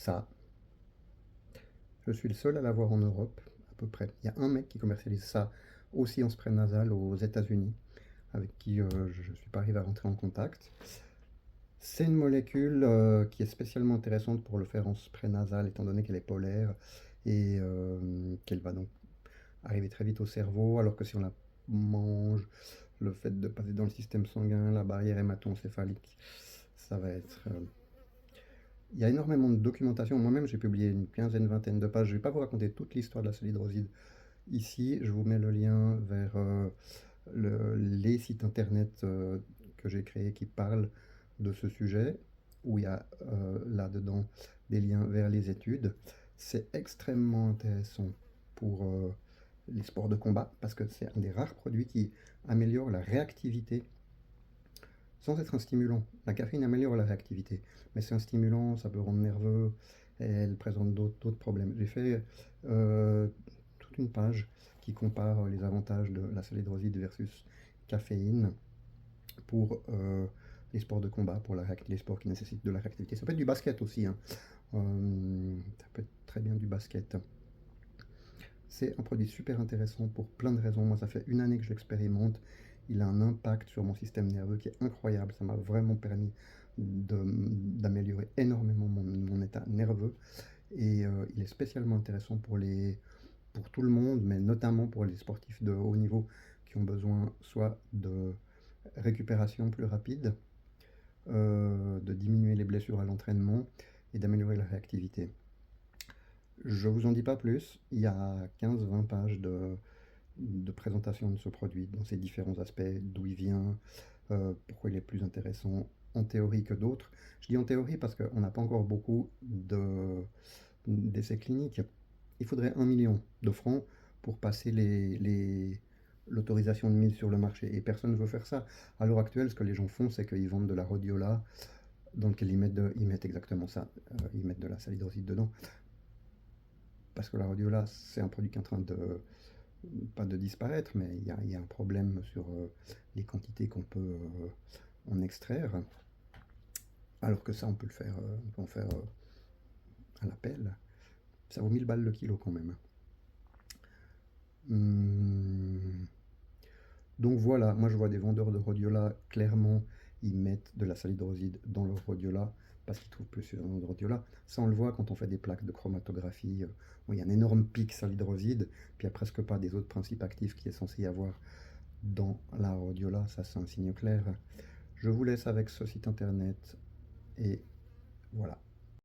ça. Je suis le seul à l'avoir en Europe, à peu près. Il y a un mec qui commercialise ça aussi en spray nasal aux États-Unis, avec qui je ne suis pas arrivé à rentrer en contact. C'est une molécule qui est spécialement intéressante pour le faire en spray nasal, étant donné qu'elle est polaire et qu'elle va donc arriver très vite au cerveau, alors que si on la mange, le fait de passer dans le système sanguin, la barrière hémato-encéphalique, ça va être... Il y a énormément de documentation. Moi-même, j'ai publié une quinzaine, vingtaine de pages. Je ne vais pas vous raconter toute l'histoire de la solidroside ici. Je vous mets le lien vers les sites internet que j'ai créés qui parlent de ce sujet, où il y a là-dedans des liens vers les études. C'est extrêmement intéressant pour les sports de combat, parce que c'est un des rares produits qui améliore la réactivité sans être un stimulant. La caféine améliore la réactivité, mais c'est un stimulant, ça peut rendre nerveux, et elle présente d'autres problèmes. J'ai fait toute une page qui compare les avantages de la salidroside versus caféine pour les sports de combat, pour les sports qui nécessitent de la réactivité. Ça peut être du basket aussi, hein. Ça peut être très bien du basket. C'est un produit super intéressant pour plein de raisons. Moi, ça fait une année que je l'expérimente. Il a un impact sur mon système nerveux qui est incroyable. Ça m'a vraiment permis d'améliorer énormément mon état nerveux. Et il est spécialement intéressant pour tout le monde, mais notamment pour les sportifs de haut niveau qui ont besoin soit de récupération plus rapide, de diminuer les blessures à l'entraînement et d'améliorer la réactivité. Je vous en dis pas plus, il y a 15-20 pages de présentation de ce produit dans ses différents aspects, d'où il vient, pourquoi il est plus intéressant en théorie que d'autres. Je dis en théorie parce qu'on n'a pas encore beaucoup d'essais cliniques. Il faudrait 1 million de francs pour passer l'autorisation de mise sur le marché. Et personne ne veut faire ça. À l'heure actuelle, ce que les gens font, c'est qu'ils vendent de la rhodiola dans lequel ils mettent exactement ça. Ils mettent de la salidroside dedans. Parce que la rhodiola, c'est un produit qui est en train de, pas de disparaître, mais il y a un problème sur les quantités qu'on peut en extraire. Alors que ça, on peut le faire, on peut en faire à la pelle. Ça vaut 1000 balles le kilo quand même. Hum. Donc voilà, moi je vois des vendeurs de rhodiola, clairement, ils mettent de la salidroside dans leur rhodiola parce qu'ils trouvent plus sur de rhodiola. Ça, on le voit quand on fait des plaques de chromatographie, où il y a un énorme pic salidroside, puis il n'y a presque pas des autres principes actifs qui est censé y avoir dans la rhodiola. Ça, c'est un signe clair. Je vous laisse avec ce site internet et voilà.